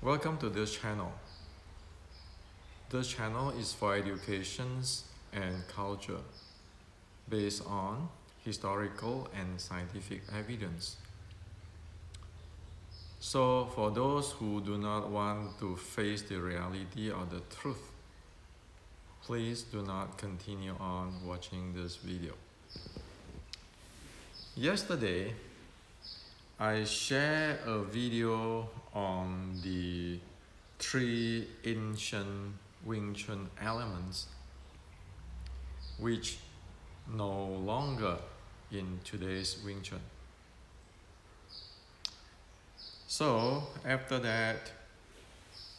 Welcome to this channel. This channel is for educations and culture based on historical and scientific evidence. So for those who do not want to face the reality or the truth, please do not continue on watching this video. Yesterday, I shared a video on the 3 ancient Wing Chun elements which no longer in today's Wing Chun. So after that,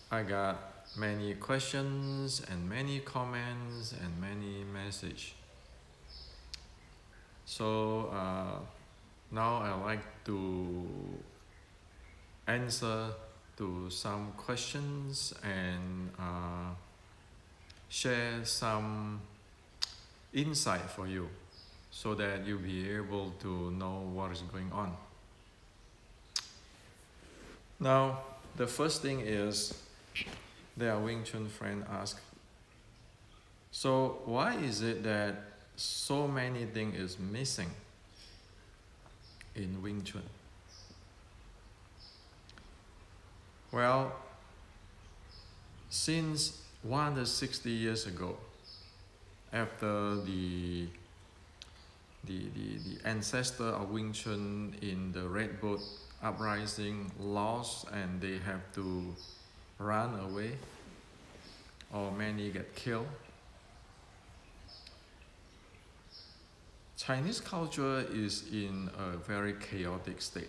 I got many questions and many comments and many messages. So now I like to answer to some questions and share some insight for you so that you'll be able to know what is going on. Now, the first thing is their Wing Chun friend asked, so why is it that so many things is missing in Wing Chun? Well, since 160 years ago, after the ancestor of Wing Chun in the Red Boat uprising lost and they have to run away, or many get killed, Chinese culture is in a very chaotic state.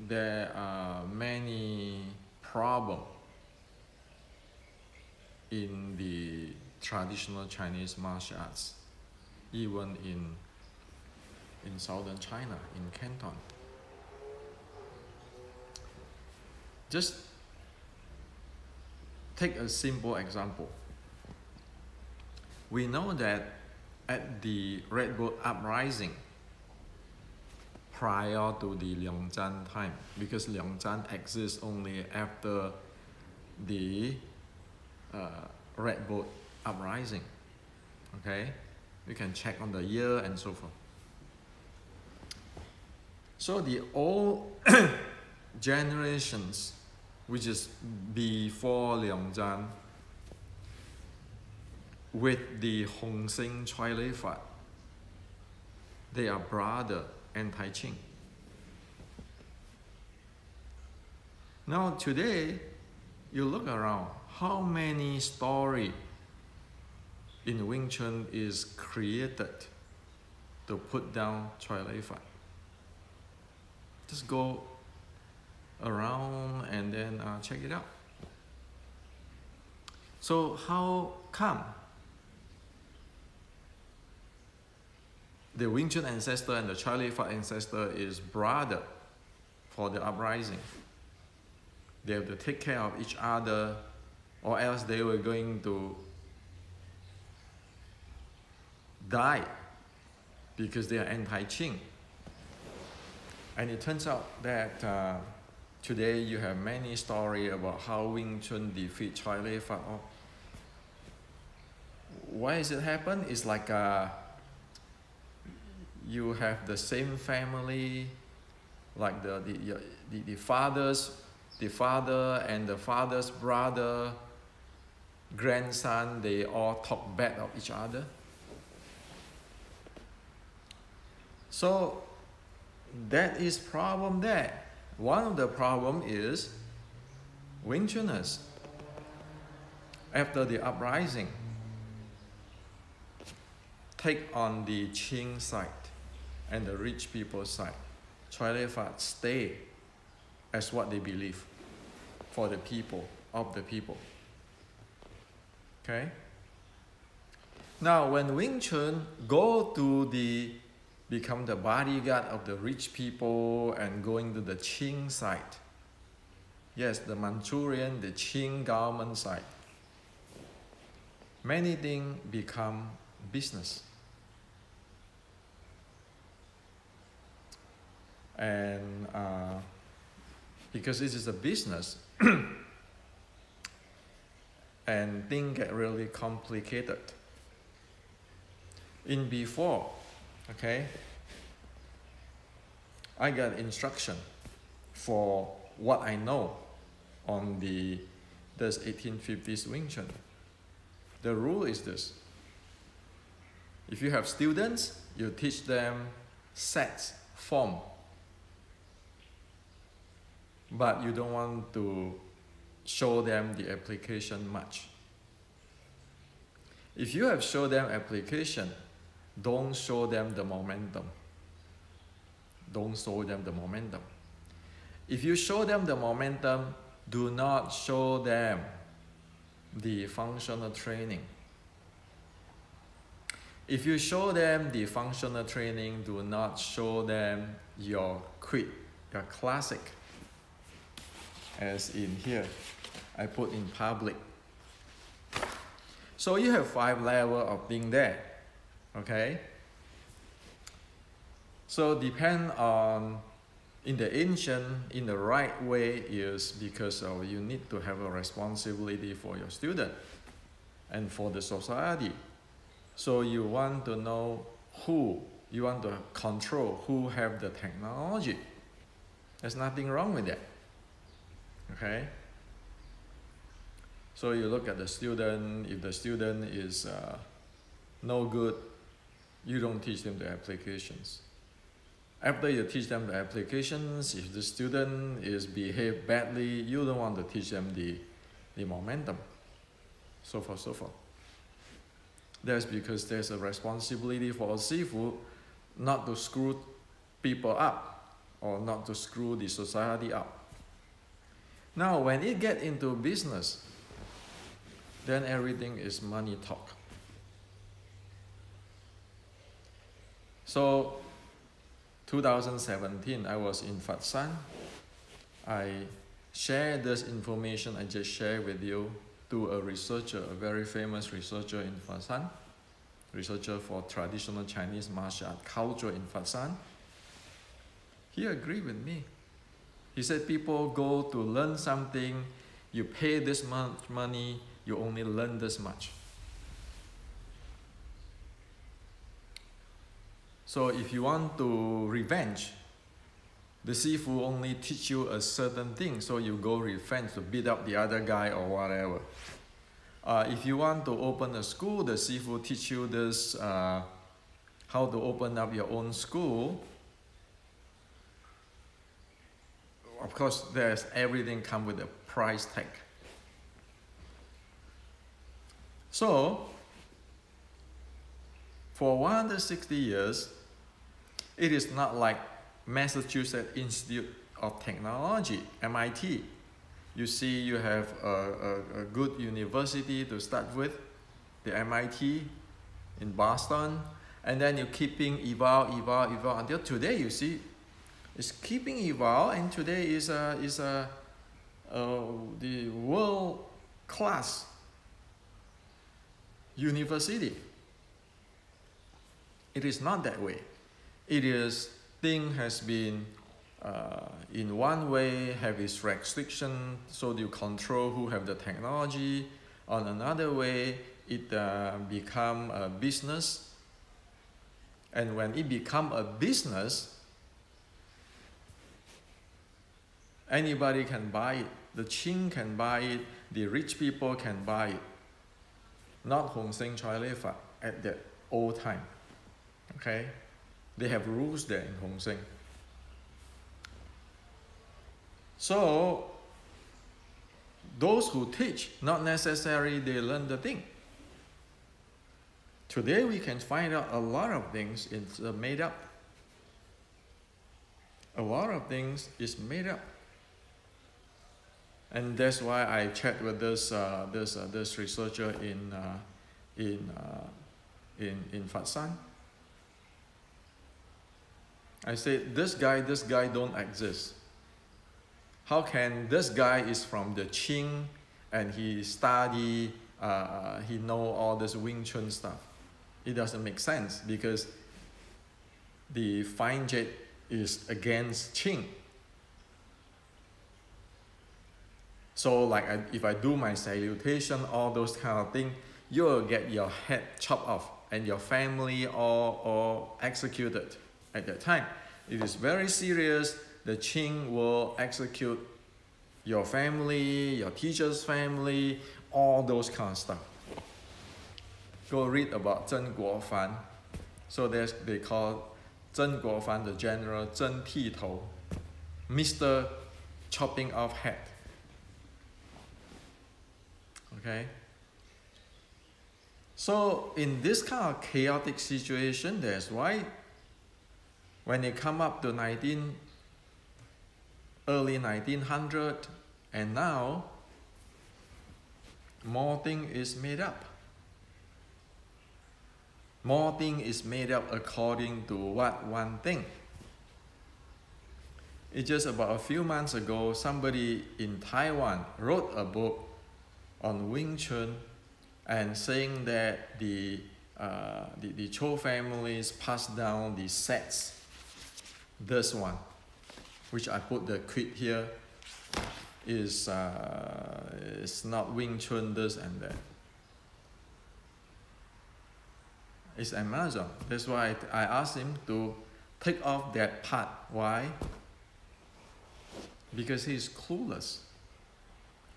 There are many problems in the traditional Chinese martial arts, even in southern China, in Canton. Just take a simple example. We know that at the Red Boat uprising, prior to the Liangzhan time, because Liangzhan exists only after the Red Boat uprising. Okay, you can check on the year and so forth. So the old generations, which is before Liangzhan, with the Hong Sing Choi Lei Fat, they are brother and Tai Ching. Now today, you look around, how many stories in Wing Chun is created to put down Choi Lei Fat? Just go around and then check it out. So how come the Wing Chun ancestor and the Choi Lei Fat ancestor is brother for the uprising? They have to take care of each other, or else they were going to die because they are anti-Qing. And it turns out that today you have many stories about how Wing Chun defeat Choi Lei Fat. Why does it happen? It's like you have the same family, like the father and the father's brother, grandson, they all talk bad of each other. So that is problem there. One of the problem is Wing Chuners, after the uprising, take on the Qing side and the rich people's side. Choi Lei Fat stay as what they believe for the people, of the people. Okay? Now when Wing Chun go to become the bodyguard of the rich people and going to the Qing side, yes, the Manchurian, the Qing government side, many things become business. And because this is a business, and things get really complicated. In before, okay, I got instruction for what I know on this 1850s Wing Chun. The rule is this: if you have students, you teach them sets, form, but you don't want to show them the application much. If you have shown them application, don't show them the momentum. Don't show them the momentum. If you show them the momentum, do not show them the functional training. If you show them the functional training, do not show them your quid, your classic. As in here, I put in public. So you have 5 levels of thing there, okay? So depend on, in the ancient, in the right way is because you need to have a responsibility for your student and for the society. So you want to know who, you want to control who have the technology. There's nothing wrong with that, okay? So you look at the student, if the student is no good, you don't teach them the applications. After you teach them the applications, if the student is behave badly, you don't want to teach them the momentum, so forth, so forth. That's because there's a responsibility for a sifu not to screw people up or not to screw the society up. Now, when it gets into business, then everything is money talk. So, 2017, I was in Fatsan. I shared this information I just shared with you to a researcher, a very famous researcher in Fatsan, researcher for traditional Chinese martial art culture in Fatsan. He agreed with me. He said people go to learn something, you pay this much money, you only learn this much. So if you want to revenge, the sifu only teach you a certain thing, so you go revenge to beat up the other guy or whatever. If you want to open a school, the sifu teach you this, how to open up your own school. Of course, there's everything come with a price tag. So, for 160 years, it is not like Massachusetts Institute of Technology, MIT. You see, you have a good university to start with, the MIT in Boston, and then you keeping evolve until today. You see, it's keeping evolve, and today is the world class university. It is not that way. It is, thing has been in one way have its restriction, so you control who have the technology. On another way, it become a business. And when it become a business, anybody can buy it. The Qing can buy it. The rich people can buy it. Not Hong Seng Choi Lei Fat at the old time. Okay? They have rules there in Hong Seng. So, those who teach, not necessarily they learn the thing. Today we can find out a lot of things is made up. A lot of things is made up. And that's why I chat with this researcher in Fatsan. I said, this guy don't exist. How can this guy is from the Qing and he study, he know all this Wing Chun stuff? It doesn't make sense because the fine jet is against Qing. So like if I do my salutation, all those kind of things, you'll get your head chopped off and your family all executed at that time. It is very serious. The Qing will execute your family, your teacher's family, all those kind of stuff. Go read about Zheng Guofan. So they call Zheng Guofan the general, Zheng Titou, Mr. Chopping off head. Okay? So in this kind of chaotic situation, that's why when they come up to early 1900, and now more thing is made up. More thing is made up according to what one thing. It's just about a few months ago, somebody in Taiwan wrote a book on Wing Chun and saying that the Cho families passed down the sets. This one, which I put the quid here, is not Wing Chun this and that. It's Amazon. That's why I asked him to take off that part. Why? Because he's clueless.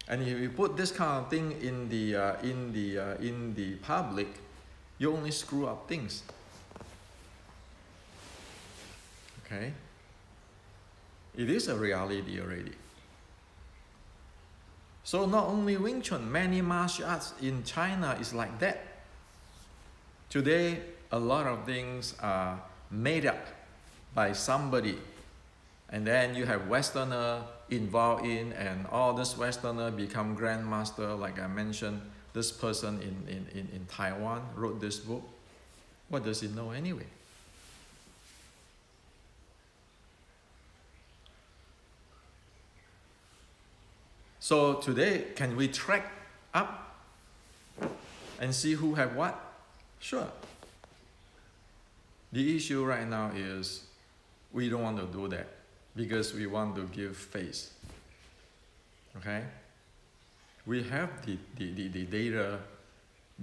And if you put this kind of thing in the public, you only screw up things. Okay? It is a reality already. So not only Wing Chun, many martial arts in China is like that. Today, a lot of things are made up by somebody. And then you have Westerner involved in, and all this Westerner become grandmaster. Like I mentioned, this person in Taiwan wrote this book. What does he know anyway? So today, can we track up and see who have what? Sure. The issue right now is we don't want to do that because we want to give face. Okay? We have the data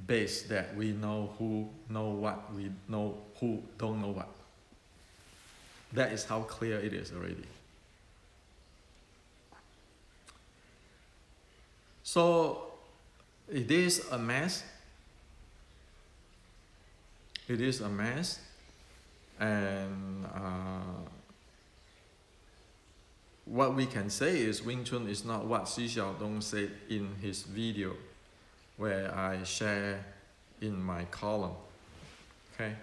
base that we know who know what, we know who don't know what. That is how clear it is already. So it is a mess. It is a mess, and what we can say is Wing Chun is not what Xi Xiaodong said in his video, where I share in my column. Okay.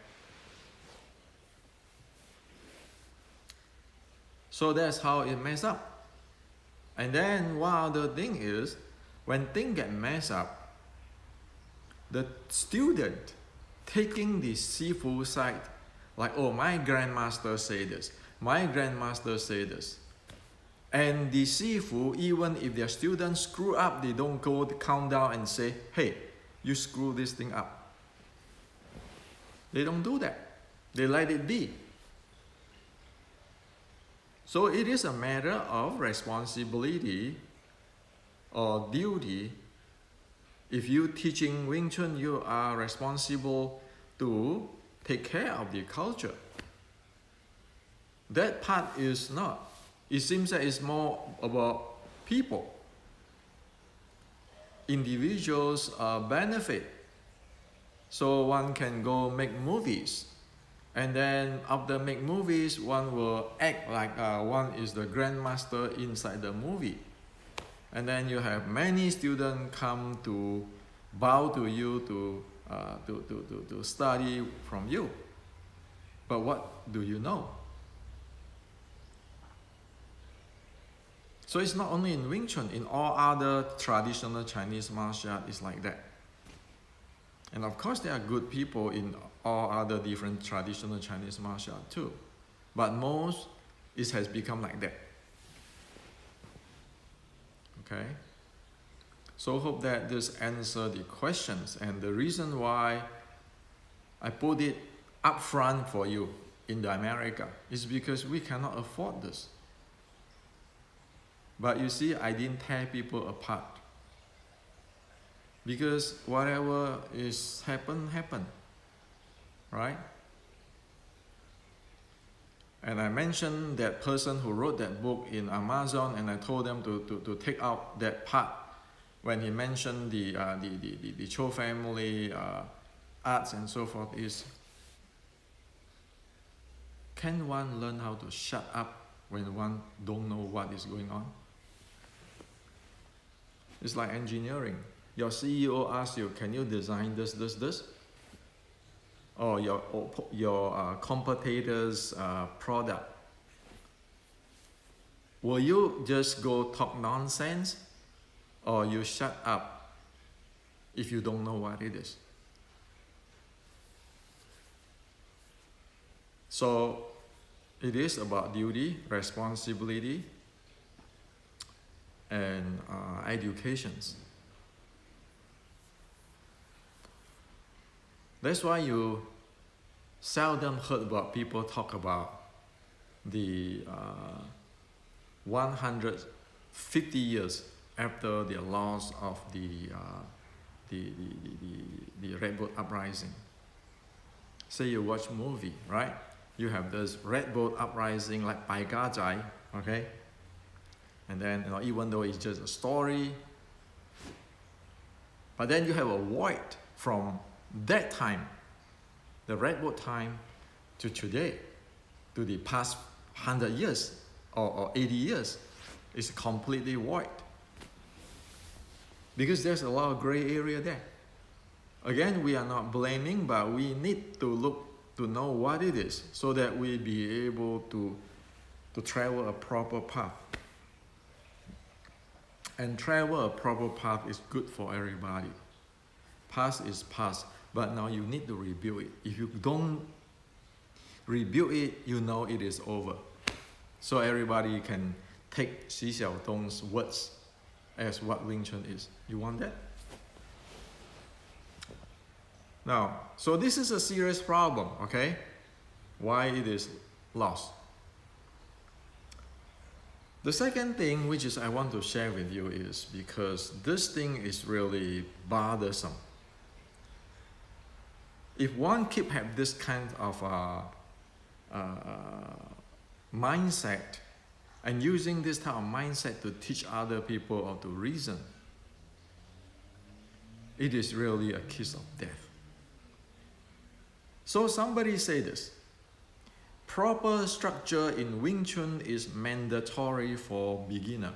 So that's how it messed up. And then one other thing is, when things get messed up, the student taking the Sifu side, like, oh, my grandmaster say this, my grandmaster say this. And the Sifu, even if their students screw up, they don't go count down and say, hey, you screw this thing up. They don't do that. They let it be. So it is a matter of responsibility or duty. If you're teaching Wing Chun, you are responsible to take care of the culture. That part is not. It seems that it's more about people. Individuals benefit. So one can go make movies. And then after make movies, one will act like one is the grandmaster inside the movie. And then you have many students come to bow to you to study from you. But what do you know? So it's not only in Wing Chun, in all other traditional Chinese martial art, it's like that. And of course there are good people in all other different traditional Chinese martial art too. But most, it has become like that. Okay? So hope that this answers the questions, and the reason why I put it up front for you, in the America. It's because we cannot afford this. But you see, I didn't tear people apart. Because whatever is happened, right? And I mentioned that person who wrote that book in Amazon, and I told them to take out that part when he mentioned the Cho family arts and so forth. Is, can one learn how to shut up when one don't know what is going on? It's like engineering. Your CEO asks you, can you design this? Or your competitor's product. Will you just go talk nonsense, or you shut up if you don't know what it is? So it is about duty, responsibility, and educations. That's why you seldom heard about people talk about the 150 years after the loss of the Red Boat Uprising. Say you watch movie, right? You have this Red Boat Uprising like Bai Ga Zai, okay? And then, you know, even though it's just a story, but then you have a void from that time, the Red Boat time, to today, to the past 100 years or 80 years, is completely void. Because there's a lot of gray area there. Again, we are not blaming, but we need to look to know what it is so that we be able to travel a proper path. And travel a proper path is good for everybody. Past is past, but now you need to rebuild it. If you don't rebuild it, you know it is over. So everybody can take Xi Xiaodong's words as what Wing Chun is. You want that? Now, so this is a serious problem, okay? Why it is lost. The second thing which is I want to share with you is because this thing is really bothersome. If one keep have this kind of mindset and using this type of mindset to teach other people or to reason, it is really a kiss of death. So somebody say this: proper structure in Wing Chun is mandatory for beginner.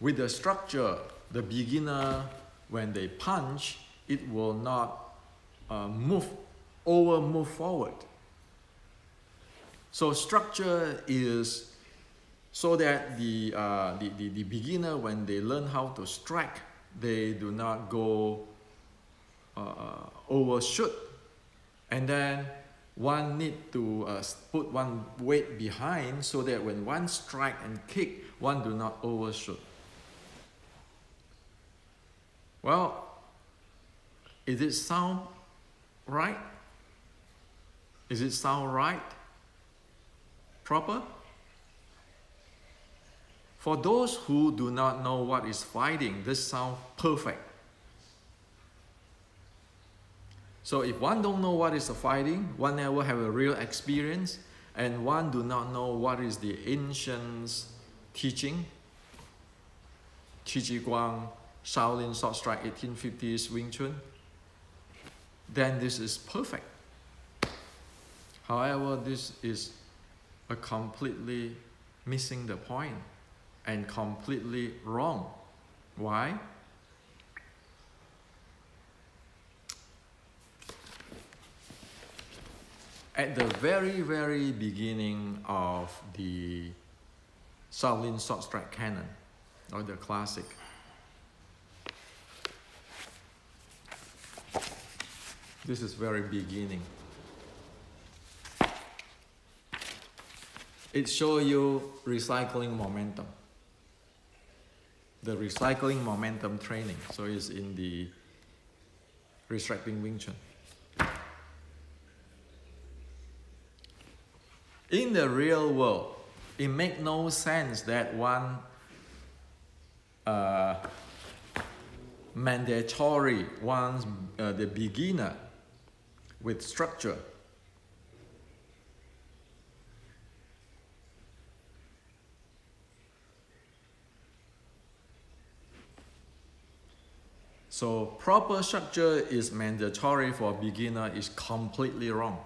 With the structure, the beginner, when they punch, it will not move forward. So structure is so that the beginner, when they learn how to strike, they do not go overshoot. And then one need to put one weight behind so that when one strike and kick, one do not overshoot. Well, is it sound right? Is it sound right? Proper? For those who do not know what is fighting, this sounds perfect. So if one don't know what is the fighting, one never have a real experience, and one do not know what is the ancient teaching, Qi Ji Guang, Shaolin Sword Strike 1850s Wing Chun, then this is perfect. However, this is a completely missing the point and completely wrong. Why? At the very, very beginning of the Shaolin Sword Strike canon, or the classic, this is very beginning. It shows you recycling momentum. The recycling momentum training. So it's in the restricting Wing Chun. In the real world, it makes no sense that one mandatory, the beginner with structure. So proper structure is mandatory for beginner is completely wrong.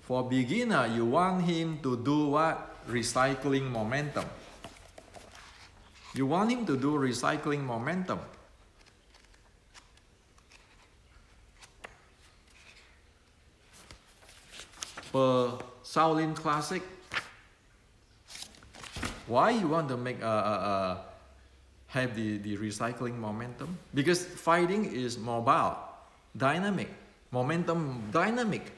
For beginner, you want him to do what? Recycling momentum. You want him to do recycling momentum. Per Shaolin Classic, why you want to make have the recycling momentum? Because fighting is mobile, dynamic, momentum dynamic.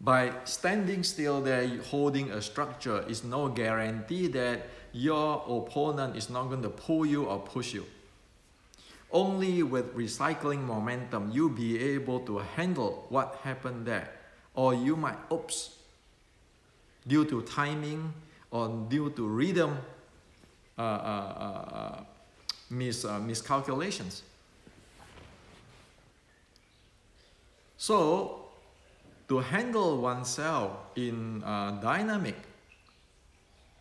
By standing still there, holding a structure, is no guarantee that your opponent is not going to pull you or push you. Only with recycling momentum, you'll be able to handle what happened there. Or you might, oops, due to timing or due to rhythm, miscalculations. So, to handle oneself in dynamic,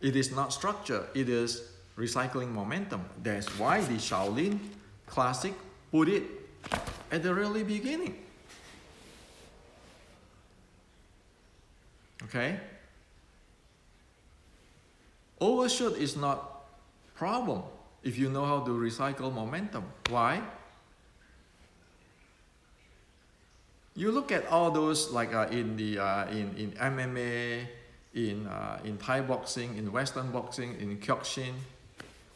it is not structure, it is recycling momentum. That's why the Shaolin Classic put it at the really beginning. Okay? Overshoot is not problem if you know how to recycle momentum. Why? You look at all those like in MMA, in Thai boxing, in Western boxing, in Kyokushin.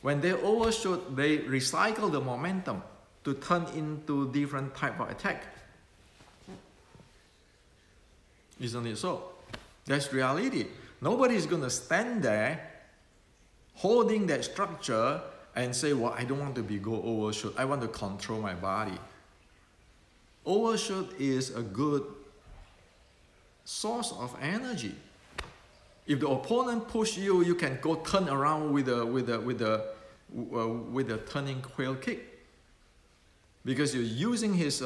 When they overshoot, they recycle the momentum to turn into different type of attack. Isn't it so? That's reality. Nobody is going to stand there holding that structure and say, well, I don't want to go overshoot. I want to control my body. Overshoot is a good source of energy. If the opponent push you, you can go turn around with a turning quail kick, because you're using his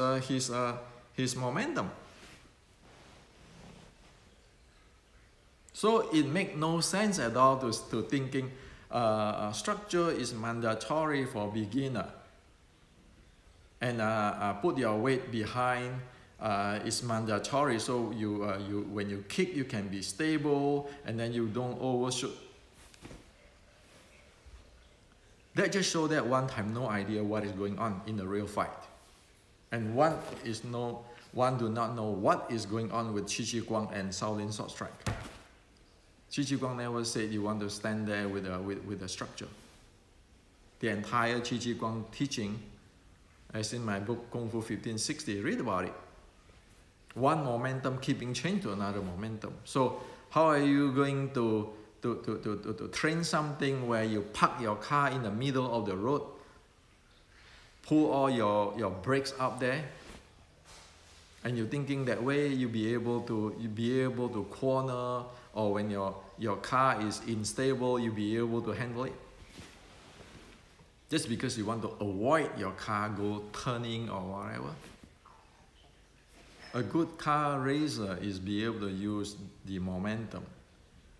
momentum. So it makes no sense at all to thinking structure is mandatory for beginner, and put your weight behind is mandatory. So when you kick, you can be stable, and then you don't overshoot. That just shows that one have no idea what is going on in the real fight, and one do not know what is going on with Chi Chi Guang and Shaolin Sword Strike. Chi Chi Guang never said you want to stand there with a structure. The entire Chi Chi Guang teaching, as in my book Kung Fu 1560, read about it. One momentum keeping change to another momentum. So how are you going to train something where you park your car in the middle of the road, pull all your brakes up there, and you're thinking that way you'll be able to corner, or when your car is unstable, you'll be able to handle it? Just because you want to avoid your car go turning or whatever. A good car racer is be able to use the momentum,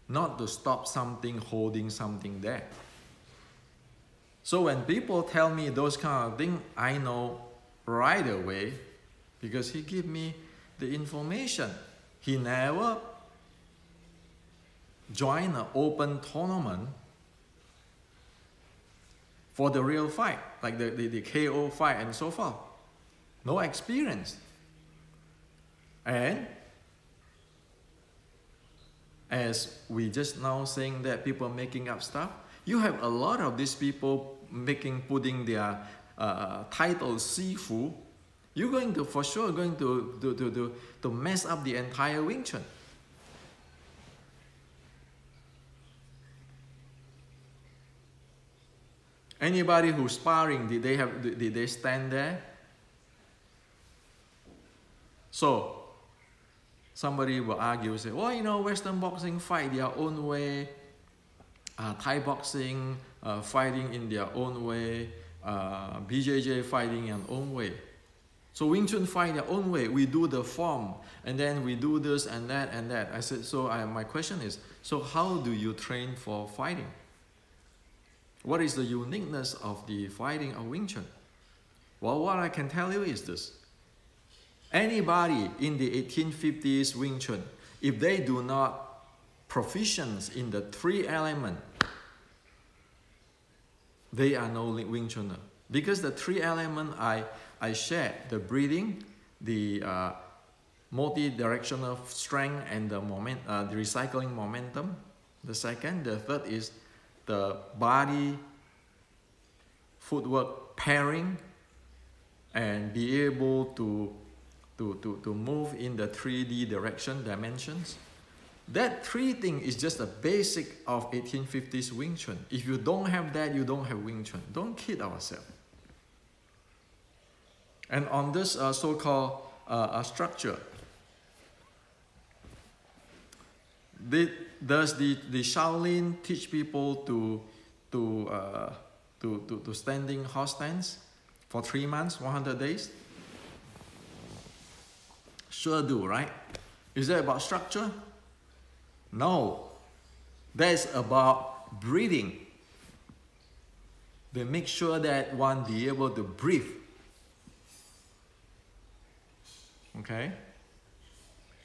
not to stop something, holding something there. So when people tell me those kind of things, I know right away, because he give me the information. He never joined an open tournament for the real fight, like the KO fight and so forth. No experience. And as we just now saying that people making up stuff, you have a lot of these people putting their title Sifu. You're going to, for sure, to mess up the entire Wing Chun. Anybody who's sparring, did they stand there? So Somebody will argue, say, well, you know, Western boxing fight their own way, Thai boxing fighting in their own way, BJJ fighting in their own way. So Wing Chun fight their own way. We do the form, and then we do this and that and that. I said, so my question is, so how do you train for fighting? What is the uniqueness of the fighting of Wing Chun? Well, what I can tell you is this. Anybody in the 1850s Wing Chun, if they do not proficient in the 3 elements, they are no Wing Chuner. Because the 3 elements I shared, the breathing, the multi-directional strength, and the recycling momentum. The second, the third is the body, footwork pairing, and be able to move in the 3D dimensions. That 3 things is just the basic of 1850s Wing Chun. If you don't have that, you don't have Wing Chun. Don't kid ourselves. And on this so-called structure, does the Shaolin teach people to standing horse stance for 3 months, 100 days? Sure do, right? Is that about structure? No. That's about breathing. They make sure that one be able to breathe. Okay?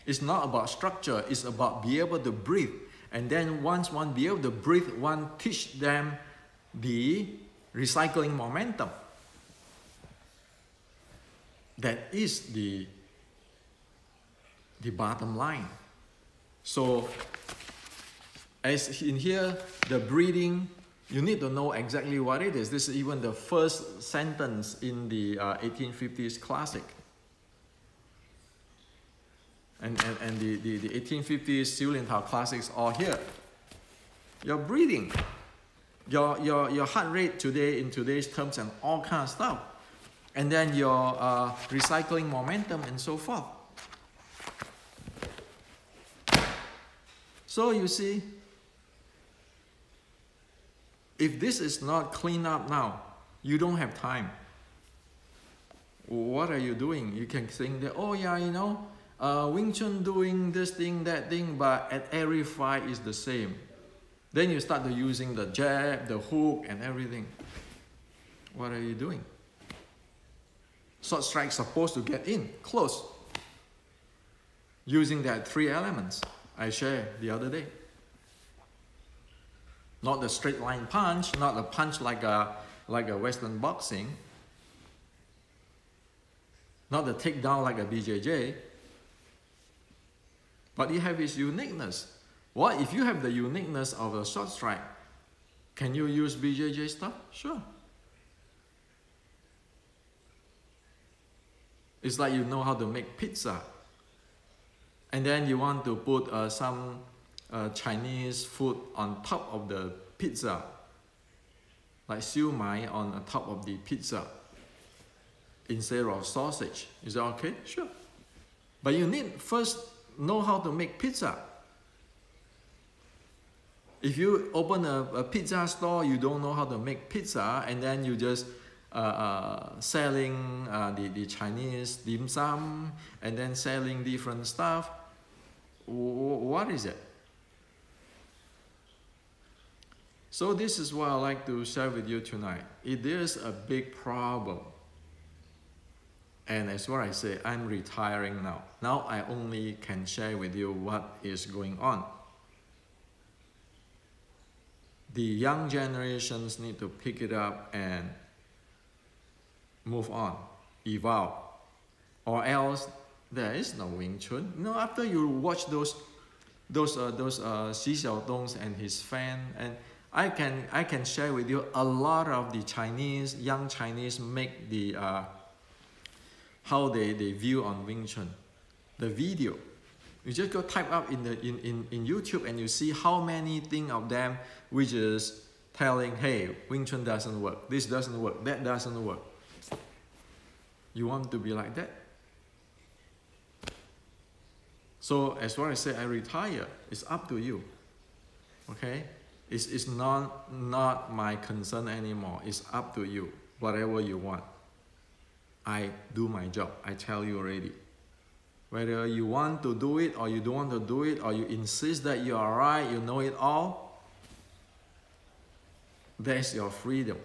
It's not about structure, it's about be able to breathe. And then once one be able to breathe, one teach them the recycling momentum. That is the bottom line. So as in here, the breathing, you need to know exactly what it is. This is even the first sentence in the 1850s classic. And the 1850s Siu-Lin-Tao classics are here. Your breathing, your heart rate today in today's terms and all kind of stuff. And then your recycling momentum and so forth. So you see, if this is not cleaned up now, you don't have time. What are you doing? You can think that, oh yeah, you know, Wing Chun doing this thing, that thing, but at every fight is the same. Then you start to using the jab, the hook, and everything. What are you doing? Short strike supposed to get in, close. Using that 3 elements I shared the other day. Not the straight line punch, not a punch like a Western boxing. Not the takedown like a BJJ. But it have its uniqueness. What if you have the uniqueness of a short strike? Can you use BJJ stuff? Sure. It's like you know how to make pizza. And then you want to put some Chinese food on top of the pizza. Like siu mai on the top of the pizza. Instead of sausage. Is that okay? Sure. But you need first know how to make pizza. If you open a pizza store, you don't know how to make pizza, and then you just selling the Chinese dim sum, and then selling different stuff. What is it? So this is what I'd like to share with you tonight. It is a big problem. And as what I say, I'm retiring now. Now I only can share with you what is going on. The young generations need to pick it up and move on, evolve. Or else there is no Wing Chun. You know, after you watch those Xi Xiaodongs and his fan, and I can share with you a lot of the Chinese, young Chinese make the how they view on Wing Chun. The video. You just go type up in YouTube and you see how many things of them which is telling, hey, Wing Chun doesn't work, this doesn't work, that doesn't work. You want to be like that? So as far as I say I retire, it's up to you. Okay? It's not my concern anymore. It's up to you. Whatever you want. I do my job. I tell you already. Whether you want to do it or you don't want to do it, or you insist that you are right, you know it all, that's your freedom.